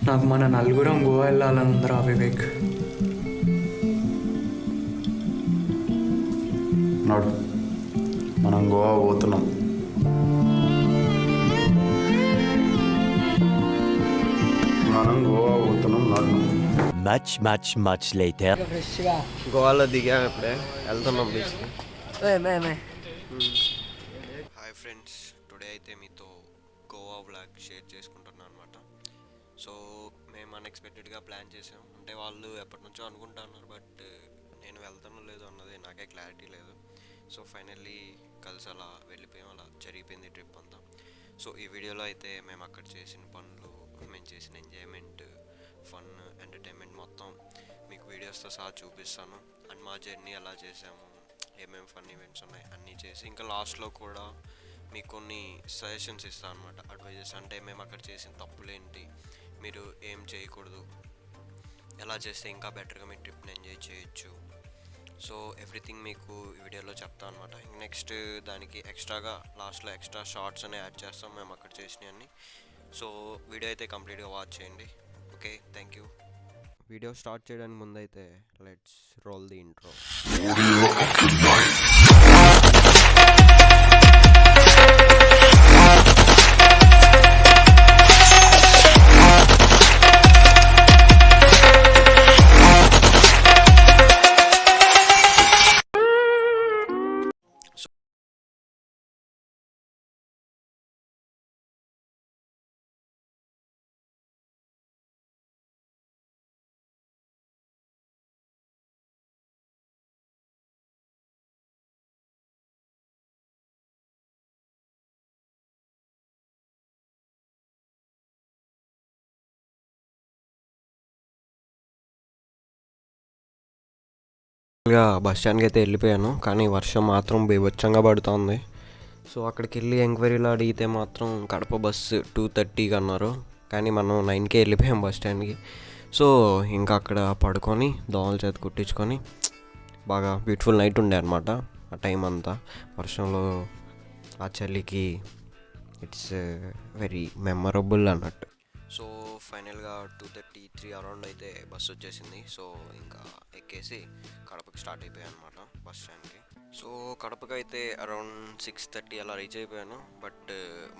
నాకు మన నలుగురం గోవా వెళ్ళాలని ఉందిరా వివేక్. నాడు మనం గోవా పోతున్నాం. నాడు much later. గోవాలో దిగాం, ఇప్పుడే వెళ్తున్నాం బీచ్కి. హాయ్ ఫ్రెండ్స్, టుడే అయితే మీతో గోవా వ్లాగ్ షేర్ చేసుకుంటున్నాను అనమాట. సో మేము అన్ఎక్స్పెక్టెడ్గా ప్లాన్ చేసాం. అంటే వాళ్ళు ఎప్పటి నుంచో అనుకుంటున్నారు, బట్ నేను వెళ్తానో లేదో అన్నది నాకే క్లారిటీ లేదు. సో ఫైనల్లీ కలిసి అలా వెళ్ళిపోయాం, అలా జరిగిపోయింది ట్రిప్ అంతా. సో ఈ వీడియోలో అయితే మేము అక్కడ చేసిన పనులు, మేము చేసిన ఎంజాయ్మెంట్, ఫన్, ఎంటర్టైన్మెంట్ మొత్తం మీకు వీడియోస్తో సహా చూపిస్తాను. అండ్ మా జర్నీ ఎలా చేసాము, ఏమేమి ఫన్ ఈవెంట్స్ ఉన్నాయి అన్నీ చేసి, ఇంకా లాస్ట్లో కూడా మీకు కొన్ని సజెషన్స్ ఇస్తాను అనమాట, అడ్వైజెస్. అంటే మేము అక్కడ చేసిన తప్పులేంటి, మీరు ఏం చేయకూడదు, ఎలా చేస్తే ఇంకా బెటర్గా మీ ట్రిప్ని ఎంజాయ్ చేయొచ్చు. సో ఎవ్రీథింగ్ మీకు ఈ వీడియోలో చెప్తాను అనమాట. నెక్స్ట్ దానికి ఎక్స్ట్రాగా లాస్ట్లో ఎక్స్ట్రా షార్ట్స్ అనే యాడ్ చేస్తాం మేము అక్కడ చేసినవన్నీ. సో వీడియో అయితే కంప్లీట్గా వాచ్ చేయండి. Okay, thank you. Video start చేయడానికి ముందైతే let's roll the intro. Bus స్టాండ్కి అయితే వెళ్ళిపోయాను, కానీ వర్షం మాత్రం బీభత్సంగా పడుతుంది. సో అక్కడికి వెళ్ళి ఎంక్వైరీలో అడిగితే మాత్రం కడప బస్సు 2:30కి అన్నారు, కానీ మనం 9కే వెళ్ళిపోయాం బస్ స్టాండ్కి. సో ఇంకా అక్కడ పడుకొని దోమల చేత కుట్టించుకొని బాగా బ్యూటిఫుల్ నైట్ ఉండే అనమాట ఆ టైం అంతా. వర్షంలో ఆ చలికి ఇట్స్ వెరీ మెమరబుల్ అన్నట్టు. సో ఫైనల్గా 2:33 అరౌండ్ అయితే బస్సు వచ్చేసింది. సో ఇంకా ఎక్కేసి కడపకి స్టార్ట్ అయిపోయాను అనమాట బస్ స్టాండ్కి. సో కడపకి అయితే అరౌండ్ 6:30 అలా రీచ్ అయిపోయాను, బట్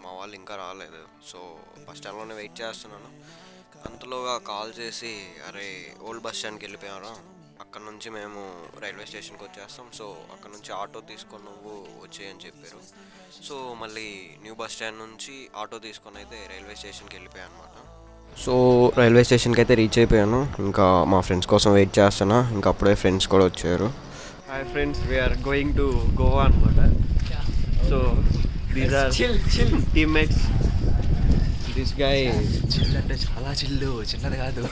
మా వాళ్ళు ఇంకా రాలేదు. సో బస్ స్టాండ్లోనే వెయిట్ చేస్తున్నాను. అంతలోగా కాల్ చేసి, అరే ఓల్డ్ బస్ స్టాండ్కి వెళ్ళిపోయాను, అక్కడ నుంచి మేము రైల్వే స్టేషన్కి వచ్చేస్తాం, సో అక్కడ నుంచి ఆటో తీసుకొని నువ్వు వచ్చేయని చెప్పారు. సో మళ్ళీ న్యూ బస్ స్టాండ్ నుంచి ఆటో తీసుకొని అయితే రైల్వే స్టేషన్కి వెళ్ళిపోయాను అనమాట. సో రైల్వే స్టేషన్కి అయితే రీచ్ అయిపోయాను. ఇంకా మా ఫ్రెండ్స్ కోసం వెయిట్ చేస్తున్నా, ఇంకా అప్పుడే ఫ్రెండ్స్ కూడా వచ్చారు. Hi friends, we are going to Goa అనమాట. So these are teammates. This guy chill అంటే చాలా చిల్లు, చిన్నది కాదు.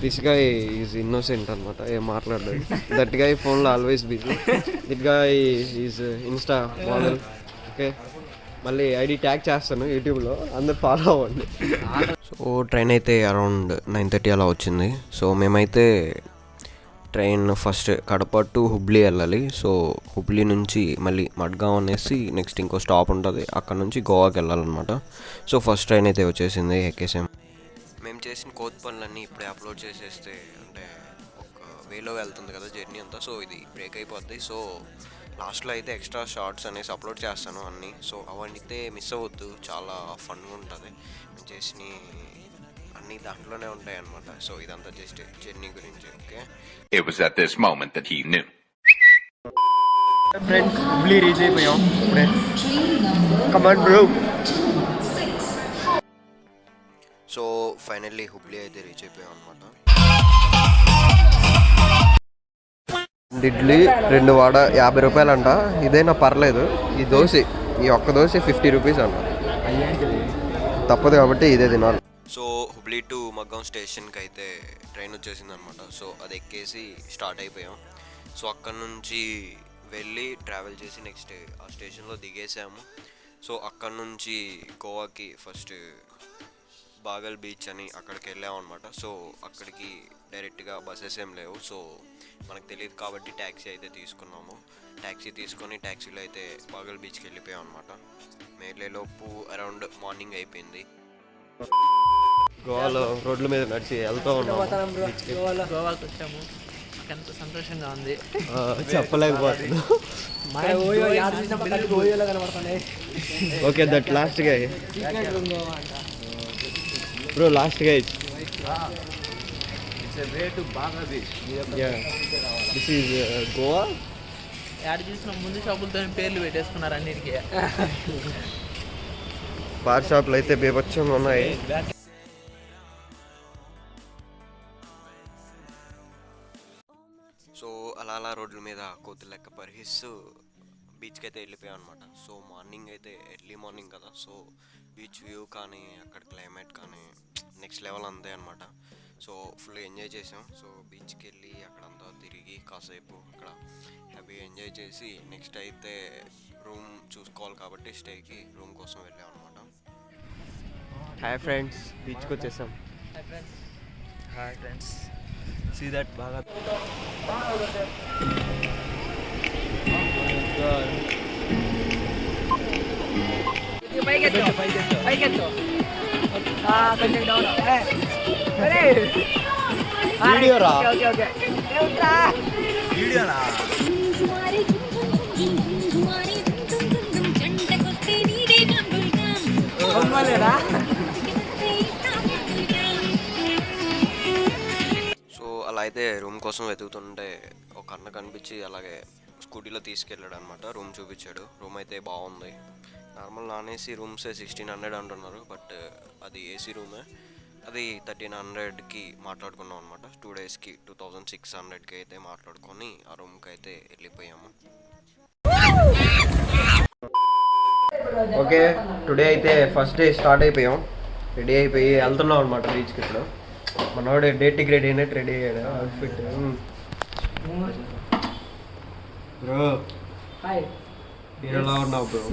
దిస్ గాయ్ ఈజ్ ఇన్నోసెంట్ అనమాట, ఏం మాట్లాడలేదు. దట్ గాయ్ ఫోన్లో always busy. That guy is insta model. Okay, మళ్ళీ ఐడి ట్యాగ్ చేస్తాను యూట్యూబ్లో, అందరు ఫాలో అవ్వండి. సో ట్రైన్ అయితే అరౌండ్ 9:30 అలా వచ్చింది. సో మేమైతే train first Kadapa to Hubli వెళ్ళాలి. సో హుబ్లీ నుంచి మళ్ళీ మడ్గావ్ అనేసి నెక్స్ట్ ఇంకో స్టాప్ ఉంటుంది, అక్కడ నుంచి గోవాకి వెళ్ళాలన్నమాట. సో ఫస్ట్ ట్రైన్ అయితే వచ్చేసింది, ఎక్కేసాం. మేము చేసిన కోత్ పనులన్నీ ఇప్పుడే అప్లోడ్ చేసేస్తే అంటే ఒక వేలో వెళ్తుంది కదా జర్నీ అంతా, సో ఇది బ్రేక్ అయిపోద్ది. సో లాస్ట్లో అయితే ఎక్స్ట్రా షార్ట్స్ అనేసి అప్లోడ్ చేస్తాను అన్నీ. సో అవన్నీ అయితే మిస్ అవ్వద్దు, చాలా ఫన్గా ఉంటుంది. మేము చేసిన అన్నీ దాంట్లోనే ఉంటాయి అన్నమాట. సో ఇదంతా జస్ట్ జర్నీ గురించి. Okay, It was at this moment that he knew. Friends, Hubli reach అయిపోయాం ఇప్పుడే. కమాన్ బ్రో. సో ఫైనల్లీ హుబ్లీ అయితే రీచ్ అయిపోయాం అనమాట. ఇడ్లీ 2 వడ 50 రూపాయలంట. ఇదైనా పర్లేదు. ఈ దోశ, ఈ ఒక్క దోశ 50 రూపీస్ అంట. తప్పదు కాబట్టి ఇదే తినాలి. సో హుబ్లీ టు మగ్గాం స్టేషన్కి అయితే ట్రైన్ వచ్చేసింది అనమాట. సో అది ఎక్కేసి స్టార్ట్ అయిపోయాం. సో అక్కడ నుంచి వెళ్ళి ట్రావెల్ చేసి నెక్స్ట్ ఆ స్టేషన్లో దిగేసాము. సో అక్కడ నుంచి గోవాకి ఫస్ట్ బాగల్ బీచ్ అని అక్కడికి వెళ్ళాము అనమాట. సో అక్కడికి డైరెక్ట్గా బస్సెస్ ఏం లేవు. సో మనకు తెలియదు కాబట్టి ట్యాక్సీ అయితే తీసుకున్నాము. ట్యాక్సీ తీసుకొని ట్యాక్సీలో అయితే బాగల్ బీచ్కి వెళ్ళిపోయాం అనమాట. మేలేలోపు అరౌండ్ మార్నింగ్ అయిపోయింది. గోవాలో రోడ్ల మీద నడిచి వెళ్తూ ఉన్నాం. గోవాకి వచ్చాము, ఎంత సంతోషంగా ఉంది. చెప్పలేకపోతున్నా. ఓకే, దట్ లాస్ట్ గా బ్రో, లాస్ట్ గా దిస్ ఈజ్ గోవా. యాడ్ చూసిన ముందు షాపులతో పేర్లు పెట్టేసుకున్నారు అన్నిటికీ. బార్ షాప్లు అయితే బీభత్సంగా ఉన్నాయి. సో అలా రోడ్ల మీద కోతులు లెక్క పరిహిస్తూ బీచ్కి అయితే వెళ్ళిపోయాం అనమాట. సో మార్నింగ్ అయితే ఎర్లీ మార్నింగ్ కదా, సో బీచ్ వ్యూ కానీ అక్కడ క్లైమేట్ కానీ నెక్స్ట్ లెవెల్ అంతే అనమాట. సో ఫుల్ ఎంజాయ్ చేసాం. సో బీచ్కి వెళ్ళి అక్కడంతా తిరిగి కాసేపు అక్కడ హ్యాపీ ఎంజాయ్ చేసి నెక్స్ట్ అయితే రూమ్ చూసుకోవాలి కాబట్టి స్టేకి రూమ్ కోసం వెళ్ళాం అనమాట. హాయ్ ఫ్రెండ్స్, బీచ్కి వచ్చేసాం. హాయ్ ఫ్రెండ్స్, సీ దట్ బాగా వీడియోనా? సో అలా అయితే రూమ్ కోసం వెతుకుతుంటే ఒక అన్న కనిపించి అలాగే స్కూటీలో తీసుకెళ్ళాడు అనమాట. రూమ్ చూపించాడు. రూమ్ అయితే బాగుంది. నార్మల్ నాన్ ఏసీ రూమ్సే 1600 అంటున్నారు, బట్ అది ఏసీ రూమే. అది 1300కి మాట్లాడుకున్నాం అనమాట. 2 డేస్కి 2600కి అయితే మాట్లాడుకొని ఆ రూమ్కి అయితే వెళ్ళిపోయాము. ఓకే, టుడే అయితే ఫస్ట్ డే స్టార్ట్ అయిపోయాం. రెడీ అయిపోయి వెళ్తున్నాం అనమాట బీచ్కి. ఇప్పుడు మనవాడు డేట్కి రెడీ అయినట్టు రెడీ అయ్యాడు. అవుట్ఫిట్ బ్రో, హీరోలా ఉన్నావు బ్రో.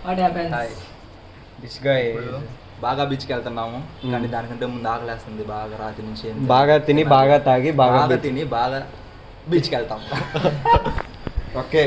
Hi, this guy. బాగా బీచ్కి వెళ్తున్నాము, కానీ దానికంటే ముందు ఆకలేస్తుంది బాగా. రాత్రి నుంచి బాగా తిని బాగా తాగి బాగా తిని బాగా బీచ్కి వెళ్తాం. ఓకే,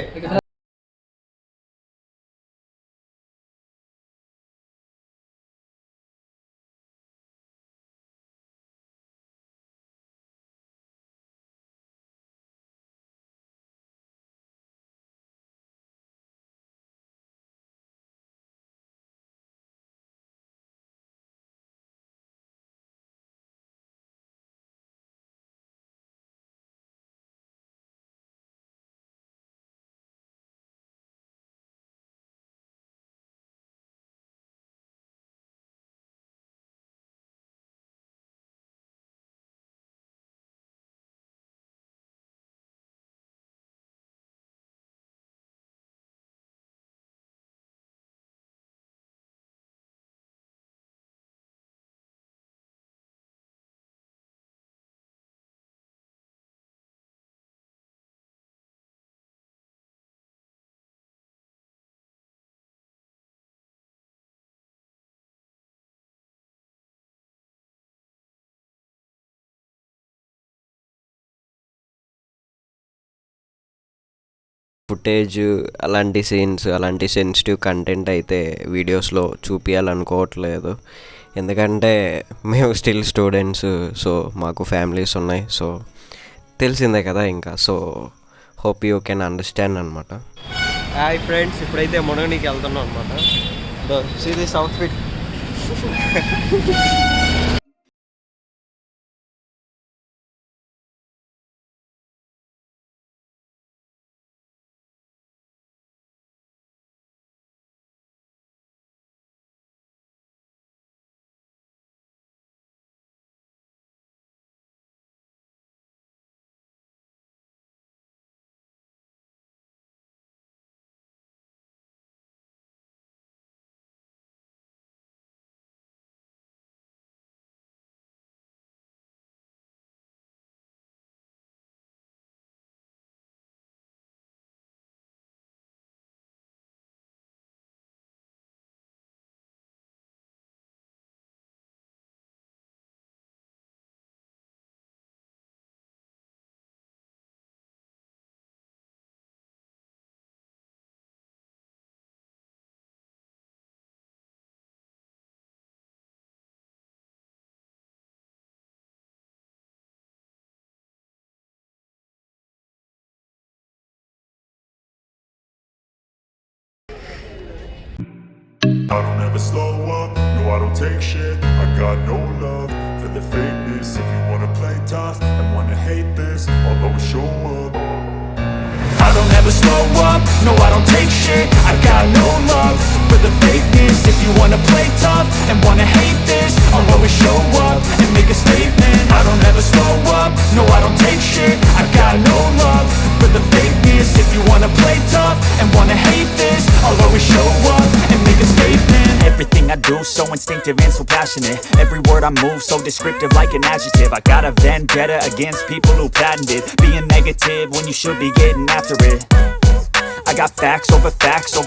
ఫుటేజ్ అలాంటి సీన్స్, అలాంటి సెన్సిటివ్ కంటెంట్ అయితే వీడియోస్లో చూపించాలనుకోవట్లేదు. ఎందుకంటే మేము స్టిల్ స్టూడెంట్స్. సో మాకు ఫ్యామిలీస్ ఉన్నాయి. సో తెలిసిందే కదా ఇంకా. So hope you can understand అనమాట. హాయ్ ఫ్రెండ్స్, ఇప్పుడైతే మునగనీకి వెళ్తున్నాం అనమాట. See this outfit. I don't ever slow up, no I don't take shit. I got no love for the fakeness. If you wanna play tough and wanna hate this, I'll always show up. I don't ever slow up, no I don't take shit. I got no love for the fakeness. If you wanna play tough and wanna hate this, I'll always show up and make a statement. I don't ever slow up, no I don't take shit. I got no love for the fakeness. If you wanna play tough and wanna hate this, I'll always show up and make a statement. Everything I do so instinctive and so passionate. Every word I move so descriptive like an adjective. I got a vendetta against people who patented being negative when you should be getting after it. I got facts over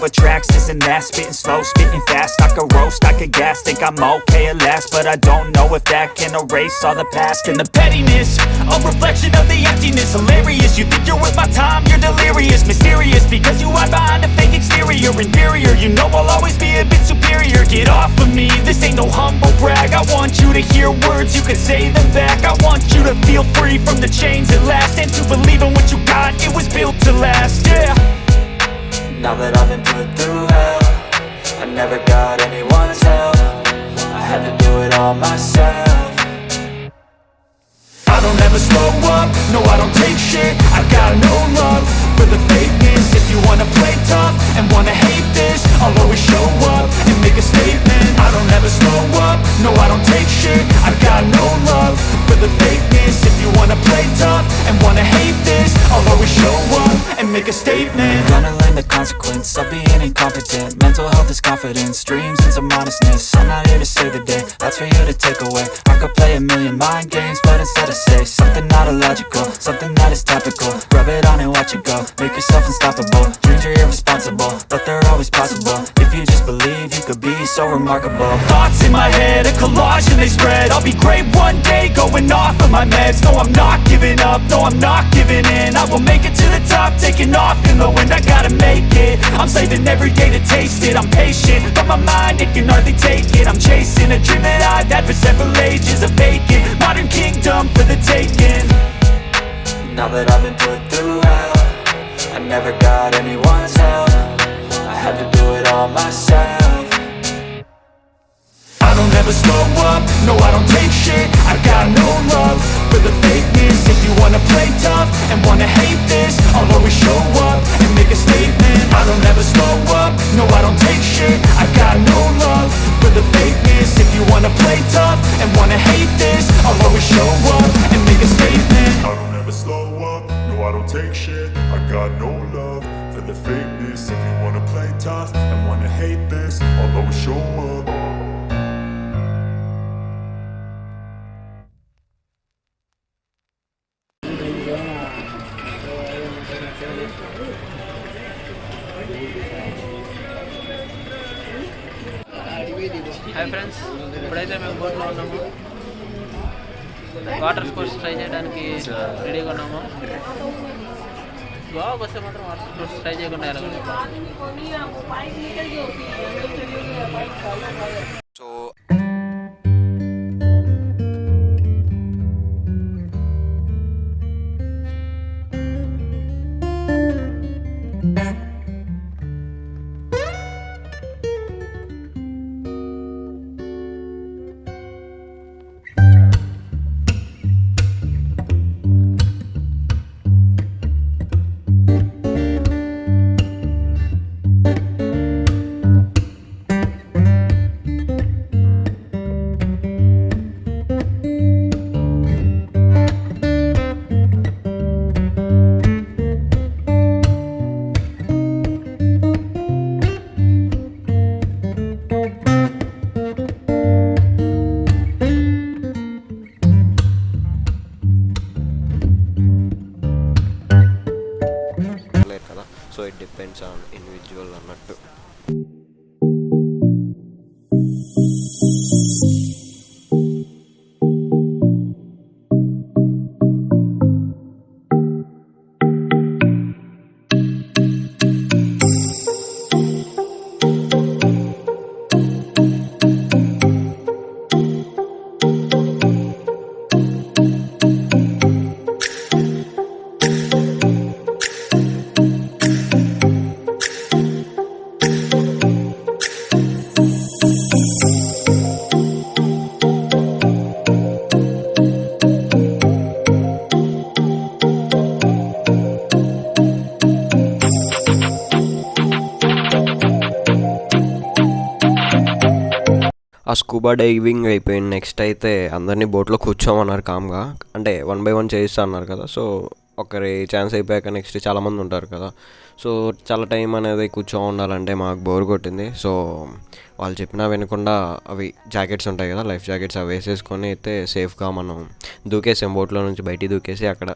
tracks, this and that. Spitting slow, spitting fast, I could roast, I could gas. Think I'm okay at last, but I don't know if that can erase all the past. And the pettiness, a reflection of the emptiness. Hilarious, you think you're worth my time, you're delirious. Mysterious, because you hide behind a fake exterior. Inferior, you know I'll always be a bit superior. Get off of me, this ain't no humble brag. I want you to hear words, you can say them back. I want you to feel free from the chains at last, and to believe in what you got, it was built to last, yeah. Now that I've been put through hell, I never got anyone's help. I had to do it all myself. I don't ever slow up, no I don't take shit. I got no love for the fakeness. If you wanna play tough and wanna hate this, I'll always show up and make a statement. I don't ever slow up, no I don't take shit. I got no love for the fakeness. If you wanna play tough and wanna hate this, I'll always show up and make a statement. Gonna learn the consequence of being incompetent. Mental health is confidence, dreams and some modestness. I'm not here to save the day, that's for you to take away. I could play a million mind games, but instead I say something not illogical, something that is topical. Rub it on and watch it go, make yourself unstoppable. Dreams are irresponsible, but they're always possible. If you just believe, you could be so remarkable. Thoughts in my head, a collage and they spread. I'll be great one day, going off of my meds. No I'm not giving up, no I'm not giving in. I will make it to the top, taking off in the wind. I gotta make it, I'm saving every day to taste it. I'm patient, but my mind, it can hardly take it. I'm chasing a dream that I've had for several ages. A vacant, modern kingdom for the taking. Now that I've been put through hell, I never got anyone's help. I had to do it all myself. I don't ever slow up, no I don't take shit. I got no love for the fakeness. If you wanna play tough and wanna hate this, I'll always show up and make a statement. I don't ever slow up, no I don't take shit. I got no love for the fakeness. If you wanna play tough and wanna hate this, I'll always show up and make a statement. I don't ever slow up, no I don't take shit. I got no love for the fakeness. If you wanna play tough and wanna hate this, I'll always show up. Hi friends, ఇప్పుడైతే మేము బోట్లో ఉన్నాము. Water sports try చేయడానికి రెడీగా ఉన్నాము. గోవాకి వస్తే మాత్రం వాటర్ స్పోర్ట్స్ ట్రై చేయకుండా ఎలా ఆ స్కూబా డైవింగ్ అయిపోయింది. నెక్స్ట్ అయితే అందరినీ బోట్లో కూర్చోమన్నారు కామ్గా, అంటే 1 by 1 చేయిస్తా అన్నారు కదా. సో ఒకరి ఛాన్స్ అయిపోయాక నెక్స్ట్ చాలామంది ఉంటారు కదా. సో చాలా టైం అనేది కూర్చో ఉండాలంటే మాకు బోర్ కొట్టింది. సో వాళ్ళు చెప్పినా వినకుండా అవి జాకెట్స్ ఉంటాయి కదా, లైఫ్ జాకెట్స్, అవి వేసేసుకొని అయితే సేఫ్గా మనం దూకేసాం. బోట్లో నుంచి బయటికి దూకేసి అక్కడ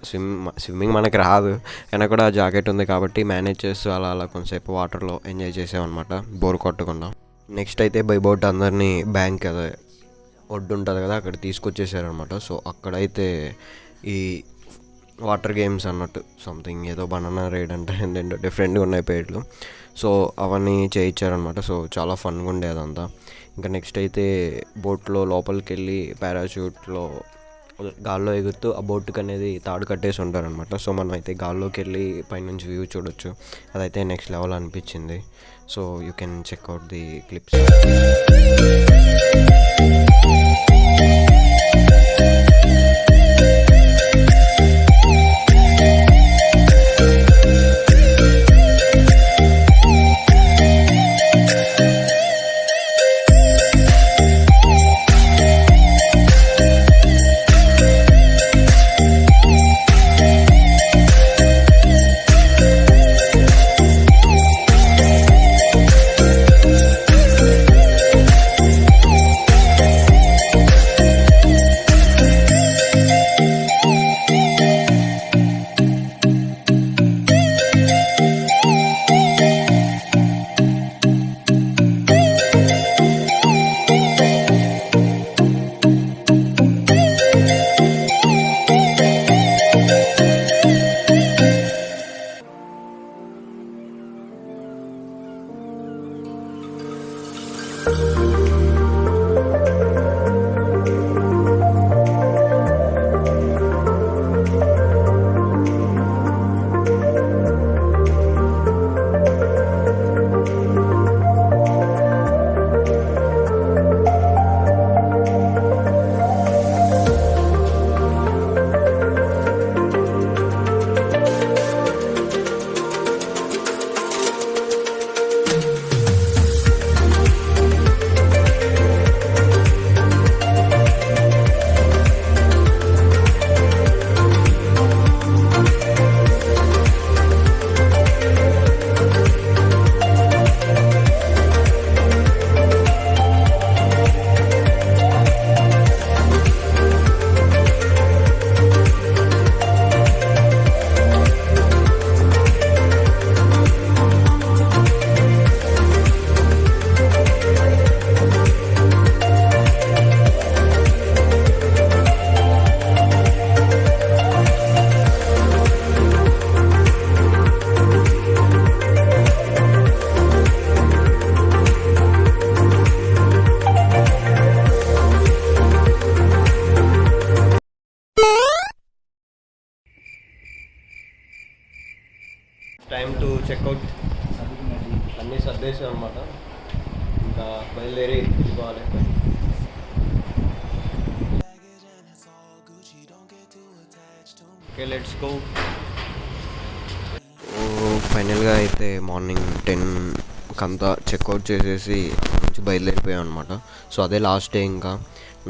స్విమ్మింగ్ మనకి రాదు, అయినా కూడా జాకెట్ ఉంది కాబట్టి మేనేజ్ చేస్తూ అలా అలా కొంచెంసేపు వాటర్లో ఎంజాయ్ చేసామన్నమాట బోర్ కొట్టకుండా. నెక్స్ట్ అయితే బై బోట్ అందరినీ బ్యాంక్ అదే ఒడ్డు ఉంటుంది కదా అక్కడ తీసుకొచ్చేసారనమాట. సో అక్కడైతే ఈ వాటర్ గేమ్స్ అన్నట్టు సంథింగ్ ఏదో బనానా రైడ్ అంటే ఏంటంటే డిఫరెంట్గా ఉన్నాయి పేర్లు. సో అవన్నీ చేయించారనమాట. సో చాలా ఫన్గా ఉండే అదంతా. ఇంకా నెక్స్ట్ అయితే బోట్లో లోపలికి వెళ్ళి పారాషూట్లో గాల్లో ఎగురుతూ ఆ బోట్కి అనేది తాడు కట్టేసి ఉంటారనమాట. సో మనం అయితే గాల్లోకి వెళ్ళి పైనుంచి వ్యూ చూడొచ్చు. అదైతే నెక్స్ట్ లెవెల్ అనిపించింది. So you can check out the clips. Time to check out. అన్నీ సర్దేశాం అనమాట. ఇంకా బయలుదేరి వెళ్ళిపోవాలి. Okay, let's go. ఫైనల్గా అయితే మార్నింగ్ 10 అంతా చెక్అవుట్ చేసేసి అక్కడ నుంచి బయలుదేరిపోయాం అనమాట. సో అదే లాస్ట్ డే. ఇంకా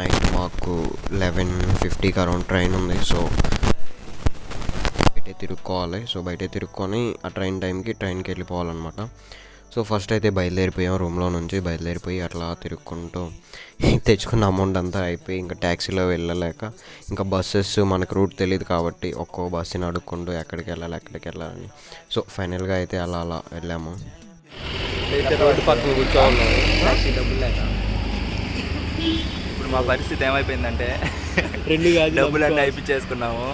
నైట్ మాకు 11:50కి అరౌండ్ ట్రైన్ ఉంది. సో బయటే తిరుక్కోవాలి. సో బయటే తిరుక్కొని ఆ ట్రైన్కి వెళ్ళిపోవాలన్నమాట. సో ఫస్ట్ అయితే బయలుదేరిపోయాం. రూమ్లో నుంచి బయలుదేరిపోయి అట్లా తిరుక్కుంటూ తెచ్చుకున్న అమౌంట్ అంతా అయిపోయి ఇంకా ట్యాక్సీలో వెళ్ళలేక ఇంకా బస్సెస్ మనకు రూట్ తెలియదు కాబట్టి ఒక్కో బస్సుని అడుక్కుంటూ ఎక్కడికి వెళ్ళాలని. సో ఫైనల్గా అయితే అలా వెళ్ళాము. అయితే రోడ్డు పక్కన కూర్చోవాలి. డబ్బులు లేక ఇప్పుడు మా పరిస్థితి ఏమైపోయిందంటే డబ్బులు అన్నీ అయిపించేసుకున్నాము.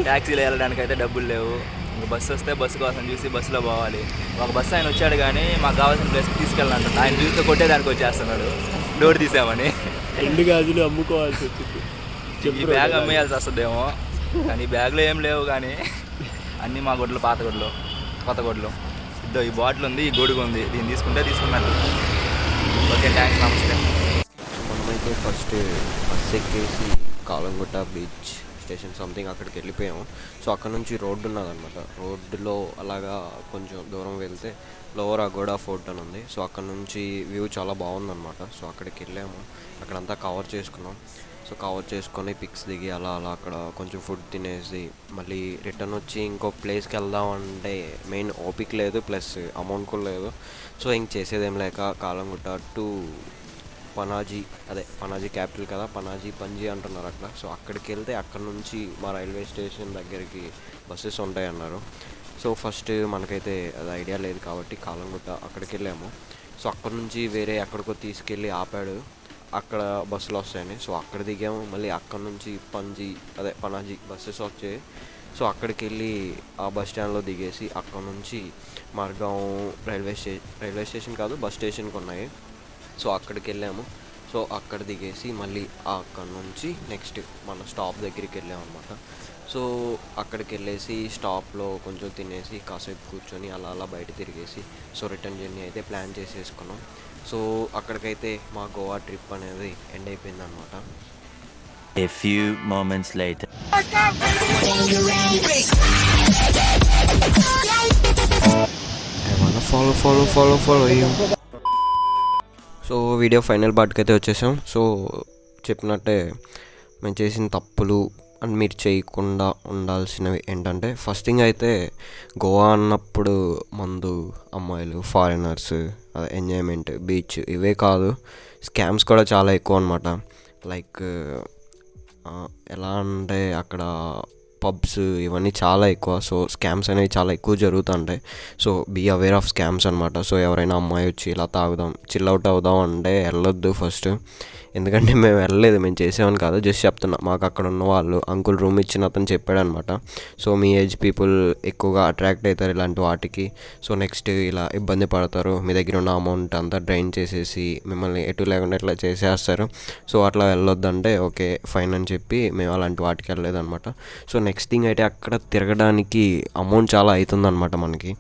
ట్యాక్సీలో వెళ్ళడానికి అయితే డబ్బులు లేవు. ఇంకా బస్సు వస్తే బస్సు కోసం చూసి బస్సులో పోవాలి. ఒక బస్సు ఆయన వచ్చాడు కానీ మాకు కావాల్సిన ప్లేస్కి తీసుకెళ్ళాలంట. ఆయన చూస్తే కొట్టేదానికి వచ్చేస్తున్నాడు డోర్ తీసామని. 2 గాజులు అమ్ముకోవాల్సి వచ్చింది. ఈ బ్యాగ్ అమ్మేయాల్సి వస్తుందేమో కానీ బ్యాగ్లో ఏం లేవు. కానీ అన్నీ మా గొడ్లు, పాత గొడ్లు, కొత్త గొడ్లు. ఇద్దో ఈ బాటిల్ ఉంది, ఈ గొడుగు ఉంది, దీన్ని తీసుకున్నట్టు. ఓకే, థ్యాంక్స్, నమస్తే. మనమైతే ఫస్ట్ బస్ ఎక్కేసి కాలంగుట్ట బీచ్ స్టేషన్ సంథింగ్ అక్కడికి వెళ్ళిపోయాము. సో అక్కడ నుంచి రోడ్డు ఉన్నదన్నమాట. రోడ్డులో అలాగా కొంచెం దూరం వెళ్తే లోవర్ అగోడా ఫోర్ట్ అని ఉంది. సో అక్కడ నుంచి వ్యూ చాలా బాగుందన్నమాట. సో అక్కడికి వెళ్ళాము, అక్కడంతా కవర్ చేసుకున్నాం. సో కవర్ చేసుకొని పిక్స్ దిగి అలా అలా అక్కడ కొంచెం ఫుడ్ తినేసి మళ్ళీ రిటర్న్ వచ్చి ఇంకో ప్లేస్కి వెళ్దామంటే మెయిన్ ఓపిక లేదు, ప్లస్ అమౌంట్ కూడా లేదు. సో ఇంక చేసేదేం లేక కాలంగుట్ట టు పనాజీ, పనాజీ క్యాపిటల్ కదా, పనాజీ అంటున్నారు అక్కడ. సో అక్కడికి వెళ్తే అక్కడ నుంచి మా రైల్వే స్టేషన్ దగ్గరికి బస్సెస్ ఉంటాయి అన్నారు. సో ఫస్ట్ మనకైతే అది ఐడియా లేదు కాబట్టి కాలంగుట్ట అక్కడికి వెళ్ళాము. సో అక్కడ నుంచి వేరే ఎక్కడికో తీసుకెళ్ళి ఆపాడు, అక్కడ బస్సులు వస్తాయని. సో అక్కడ దిగాము, మళ్ళీ అక్కడ నుంచి పనాజీ బస్సెస్ వచ్చాయి. సో అక్కడికి వెళ్ళి ఆ బస్ స్టాండ్లో దిగేసి అక్కడ నుంచి మార్గాం రైల్వే స్టేషన్ కాదు బస్ స్టేషన్కి ఉన్నాయి. సో అక్కడికి వెళ్ళాము. సో అక్కడ దిగేసి మళ్ళీ అక్కడ నుంచి నెక్స్ట్ మన స్టాప్ దగ్గరికి వెళ్ళాము అనమాట. సో అక్కడికి వెళ్ళేసి స్టాప్లో కొంచెం తినేసి కాసేపు కూర్చొని అలా అలా బయట తిరిగేసి సో రిటర్న్ జర్నీ అయితే ప్లాన్ చేసేసుకున్నాం. సో అక్కడికైతే మా గోవా ట్రిప్ అనేది ఎండ్ అయిపోయింది అనమాట. A few moments later. follow you. So video final పార్ట్కి అయితే వచ్చేసాం. సో చెప్పినట్టే మేము చేసిన తప్పులు అండ్ మీరు చేయకుండా ఉండాల్సినవి ఏంటంటే, ఫస్ట్ థింగ్ అయితే గోవా అన్నప్పుడు మందు, అమ్మాయిలు, ఫారినర్స్, ఎంజాయ్మెంట్, బీచ్ ఇవే కాదు, స్కామ్స్ కూడా చాలా ఎక్కువ అనమాట. లైక్ ఎలా అంటే అక్కడ పబ్స్ ఇవన్నీ చాలా ఎక్కువ. సో స్కామ్స్ అనేవి చాలా ఎక్కువ జరుగుతుంటాయి. So be aware of scams అనమాట. సో ఎవరైనా అమ్మాయి వచ్చి ఇలా తాగుదాం, చిల్ అవుట్ అవుదాం అంటే వెళ్ళొద్దు ఫస్ట్. ఎందుకంటే మేము వెళ్ళలేదు, మేము చేసామని కాదు, జస్ట్ చెప్తున్నా. మాకు అక్కడ ఉన్న వాళ్ళు అంకుల్ రూమ్ ఇచ్చిన అతను చెప్పాడనమాట. సో మీ ఏజ్ పీపుల్ ఎక్కువగా అట్రాక్ట్ అవుతారు ఇలాంటి వాటికి. సో నెక్స్ట్ ఇలా ఇబ్బంది పడతారు, మీ దగ్గర ఉన్న అమౌంట్ అంతా డ్రైన్ చేసేసి మిమ్మల్ని ఎటు లేకుండా ఇట్లా చేసేస్తారు. సో అట్లా వెళ్ళొద్దంటే ఓకే ఫైన్ అని చెప్పి మేము అలాంటి వాటికి వెళ్ళలేదన్నమాట. సో నెక్స్ట్ థింగ్ అయితే అక్కడ తిరగడానికి అమౌంట్ చాలా అవుతుందన్నమాట మనకి.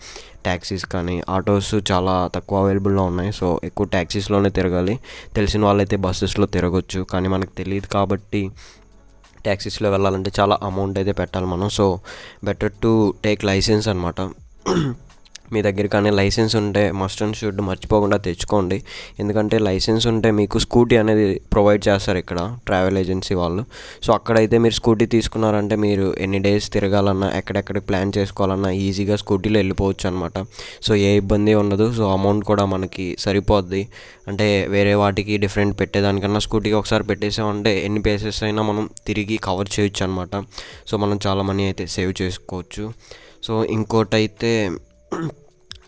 ట్యాక్సీస్ కానీ ఆటోస్ చాలా తక్కువ అవైలబుల్లో ఉన్నాయి. సో ఎక్కువ ట్యాక్సీస్లోనే తిరగాలి. తెలిసిన వాళ్ళైతే బస్సెస్లో తిరగొచ్చు, కానీ మనకు తెలియదు కాబట్టి ట్యాక్సీస్లో వెళ్ళాలంటే చాలా అమౌంట్ అయితే పెట్టాలి మనం. So better to take licence అనమాట. మీ దగ్గర కానీ లైసెన్స్ ఉంటే మస్ట్ అండ్ షుడ్ మర్చిపోకుండా తెచ్చుకోండి. ఎందుకంటే లైసెన్స్ ఉంటే మీకు స్కూటీ అనేది ప్రొవైడ్ చేస్తారు ఇక్కడ ట్రావెల్ ఏజెన్సీ వాళ్ళు. సో అక్కడైతే మీరు స్కూటీ తీసుకున్నారంటే మీరు ఎన్ని డేస్ తిరగాలన్నా, ఎక్కడెక్కడికి ప్లాన్ చేసుకోవాలన్నా ఈజీగా స్కూటీలో వెళ్ళిపోవచ్చు అనమాట. సో ఏ ఇబ్బంది ఉండదు. సో అమౌంట్ కూడా మనకి సరిపోద్ది. అంటే వేరే వాటికి డిఫరెంట్ పెట్టేదానికన్నా స్కూటీకి ఒకసారి పెట్టేసామంటే ఎన్ని ప్లేసెస్ అయినా మనం తిరిగి కవర్ చేయొచ్చు అనమాట. సో మనం చాలా మనీ అయితే సేవ్ చేసుకోవచ్చు. సో ఇంకోటైతే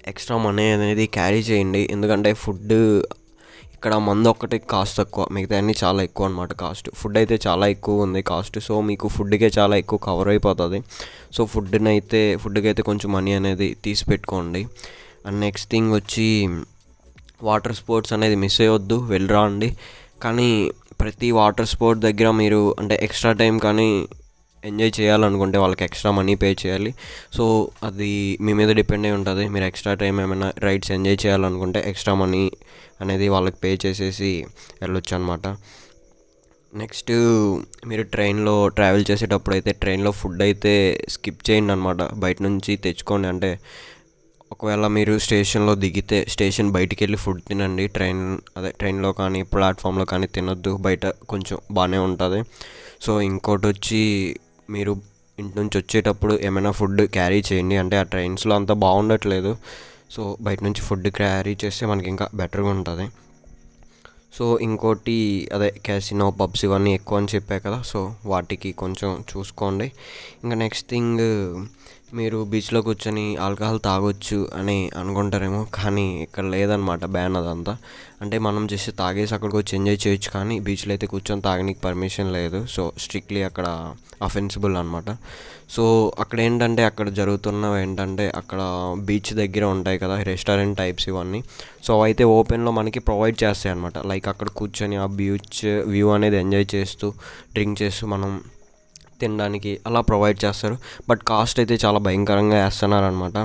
ఎక్స్ట్రా మనీ అనేది క్యారీ చేయండి. ఎందుకంటే ఫుడ్ ఇక్కడ మందు ఒక్కటి కాస్ట్ తక్కువ, మిగతా అన్నీ చాలా ఎక్కువ అనమాట కాస్ట్. ఫుడ్ అయితే చాలా ఎక్కువ ఉంది కాస్ట్. సో మీకు ఫుడ్కే చాలా ఎక్కువ కవర్ అయిపోతుంది. సో ఫుడ్కి అయితే కొంచెం మనీ అనేది తీసి పెట్టుకోండి. అండ్ నెక్స్ట్ థింగ్ వచ్చి వాటర్ స్పోర్ట్స్ అనేది మిస్ అయ్యొద్దు, వెళ్ళరా అండి. కానీ ప్రతి వాటర్ స్పోర్ట్ దగ్గర మీరు అంటే ఎక్స్ట్రా టైం కానీ ఎంజాయ్ చేయాలనుకుంటే వాళ్ళకి ఎక్స్ట్రా మనీ పే చేయాలి. సో అది మీ మీద డిపెండ్ అయి ఉంటుంది. మీరు ఎక్స్ట్రా టైం ఏమైనా రైడ్స్ ఎంజాయ్ చేయాలనుకుంటే ఎక్స్ట్రా మనీ అనేది వాళ్ళకి పే చేసేసి వెళ్ళొచ్చు అనమాట. నెక్స్ట్ మీరు ట్రైన్లో ట్రావెల్ చేసేటప్పుడు అయితే ట్రైన్లో ఫుడ్ అయితే స్కిప్ చేయండి అనమాట. బయట నుంచి తెచ్చుకోండి. అంటే ఒకవేళ మీరు స్టేషన్లో దిగితే స్టేషన్ బయటికి వెళ్ళి ఫుడ్ తినండి. ట్రైన్లో కానీ ప్లాట్ఫామ్లో కానీ తినొద్దు, బయట కొంచెం బాగానే ఉంటుంది. సో ఇంకోటి వచ్చి మీరు ఇంటి నుంచి వచ్చేటప్పుడు ఏమైనా ఫుడ్ క్యారీ చేయండి. అంటే ఆ ట్రైన్స్లో అంత బాగుండట్లేదు. సో బయట నుంచి ఫుడ్ క్యారీ చేస్తే మనకి ఇంకా బెటర్గా ఉంటుంది. సో ఇంకోటి క్యాసినో, పబ్స్ ఇవన్నీ ఎక్కువ అని చెప్పా కదా. సో వాటికి కొంచెం చూసుకోండి. ఇంకా నెక్స్ట్ థింగ్, మీరు బీచ్లో కూర్చొని ఆల్కహాల్ తాగొచ్చు అని అనుకుంటారేమో, కానీ ఇక్కడ లేదనమాట, బ్యాన్ అదంతా. అంటే మనం జస్ట్ తాగేసి అక్కడికి వచ్చి ఎంజాయ్ చేయొచ్చు, కానీ బీచ్లో అయితే కూర్చొని తాగడానికి పర్మిషన్ లేదు. సో స్ట్రిక్ట్లీ అక్కడ అఫెన్సిబుల్ అనమాట. సో అక్కడ ఏంటంటే అక్కడ జరుగుతున్నవి ఏంటంటే అక్కడ బీచ్ దగ్గర ఉంటాయి కదా రెస్టారెంట్ టైప్స్ ఇవన్నీ. సో అయితే ఓపెన్లో మనకి ప్రొవైడ్ చేస్తాయి అనమాట. లైక్ అక్కడ కూర్చొని ఆ బీచ్ వ్యూ అనేది ఎంజాయ్ చేస్తూ డ్రింక్ చేస్తూ మనం తినడానికి అలా ప్రొవైడ్ చేస్తారు. బట్ కాస్ట్ అయితే చాలా భయంకరంగా వేస్తున్నారు అనమాట.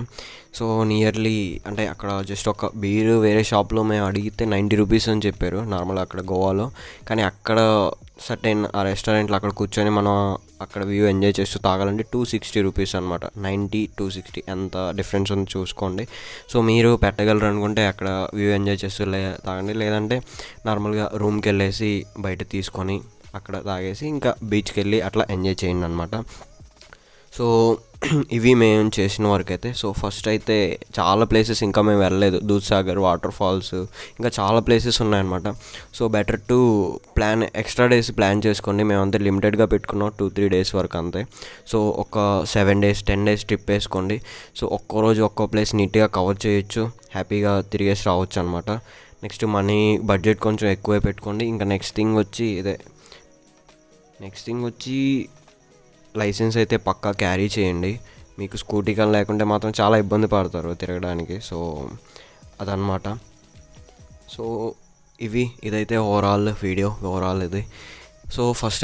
సో నియర్లీ అంటే అక్కడ జస్ట్ ఒక బీరు వేరే షాప్లో మేము అడిగితే 90 రూపీస్ అని చెప్పారు నార్మల్ అక్కడ గోవాలో. కానీ అక్కడ సర్టెన్ ఆ రెస్టారెంట్లో అక్కడ కూర్చొని మనం అక్కడ వ్యూ ఎంజాయ్ చేస్తూ తాగాలంటే 260 రూపీస్ అనమాట. 90, 260 ఎంత డిఫరెన్స్ ఉందో చూసుకోండి. సో మీరు పెట్టగలరు అనుకుంటే అక్కడ వ్యూ ఎంజాయ్ చేస్తూ తాగండి. లేదంటే నార్మల్గా రూమ్కి వెళ్ళేసి బయట తీసుకొని అక్కడ తాగేసి ఇంకా బీచ్కి వెళ్ళి అట్లా ఎంజాయ్ చేయండి అనమాట. సో ఇవి మేము చేసిన వరకు అయితే. సో ఫస్ట్ అయితే చాలా ప్లేసెస్ ఇంకా మేము వెళ్ళలేదు. దూద్సాగర్ వాటర్ ఫాల్స్ ఇంకా చాలా ప్లేసెస్ ఉన్నాయన్నమాట. So better to plan extra days plan చేసుకోండి. మేమంతా లిమిటెడ్గా పెట్టుకున్నాం 2-3 డేస్ వరకు అంతే. సో ఒక 7 days 10 days ట్రిప్ వేసుకోండి. సో ఒక్కో రోజు ఒక్కో ప్లేస్ నీట్గా కవర్ చేయొచ్చు, హ్యాపీగా తిరిగేసి రావచ్చు అనమాట. నెక్స్ట్ మనీ బడ్జెట్ కొంచెం ఎక్కువే పెట్టుకోండి. ఇంకా నెక్స్ట్ థింగ్ వచ్చి లైసెన్స్ అయితే పక్కా క్యారీ చేయండి. మీకు స్కూటీ కానీ లేకుంటే మాత్రం చాలా ఇబ్బంది పడతారు తిరగడానికి. సో అదనమాట. సో ఇదైతే ఓవరాల్ ఇది. సో ఫస్ట్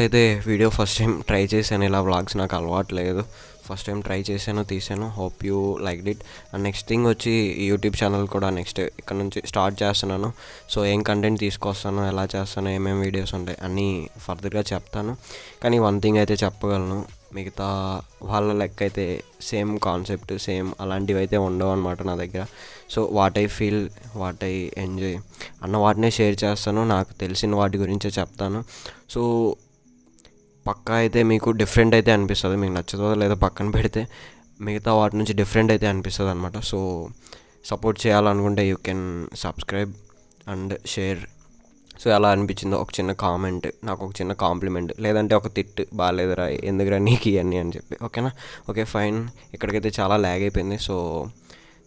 టైం ట్రై చేశాను ఇలా వ్లాగ్స్, నాకు అలవాటు లేదు. ఫస్ట్ టైం ట్రై చేశాను, తీసాను. Hope you like it. And next thing వచ్చి యూట్యూబ్ ఛానల్ కూడా నెక్స్ట్ ఇక్కడ నుంచి స్టార్ట్ చేస్తున్నాను. సో ఏం కంటెంట్ తీసుకొస్తాను, ఎలా చేస్తాను, ఏమేమి వీడియోస్ ఉంటాయి అన్నీ ఫర్దర్గా చెప్తాను. కానీ వన్ థింగ్ అయితే చెప్పగలను, మిగతా వాళ్ళ లెక్క అయితే సేమ్ కాన్సెప్ట్ సేమ్ అలాంటివి అయితే ఉండవు అనమాట నా దగ్గర. So what I feel, what I enjoy అన్న వాటినే షేర్ చేస్తాను. నాకు తెలిసిన వాటి గురించే చెప్తాను. సో పక్కా అయితే మీకు డిఫరెంట్ అయితే అనిపిస్తుంది. మీకు నచ్చుతుందో లేదో పక్కన పెడితే మిగతా వాటి నుంచి డిఫరెంట్ అయితే అనిపిస్తుంది అనమాట. సో సపోర్ట్ చేయాలనుకుంటే you can subscribe and share. So ఎలా అనిపించిందో ఒక చిన్న కామెంట్, నాకు ఒక చిన్న కాంప్లిమెంట్, లేదంటే ఒక తిట్టు, బాగాలేదురా ఎందుకురా నీకు ఇవన్నీ అని చెప్పి. ఓకేనా? Okay fine. ఇక్కడికైతే చాలా ల్యాగ్ అయిపోయింది. సో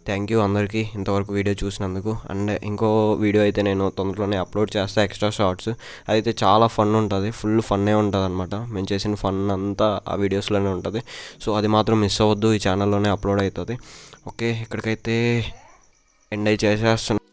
థ్యాంక్ యూ అందరికీ ఇంతవరకు వీడియో చూసినందుకు. అండ్ ఇంకో వీడియో అయితే నేను తొందరలోనే అప్లోడ్ చేస్తాను, ఎక్స్ట్రా షార్ట్స్. అదైతే చాలా ఫన్ ఉంటుంది, ఫుల్ ఫన్నే ఉంటుంది అనమాట. మేము చేసిన ఫన్ అంతా ఆ వీడియోస్లోనే ఉంటుంది. సో అది మాత్రం మిస్ అవ్వద్దు, ఈ ఛానల్లోనే అప్లోడ్ అవుతుంది. ఓకే, ఇక్కడికైతే ఎండ్ చేసేస్తున్నాను.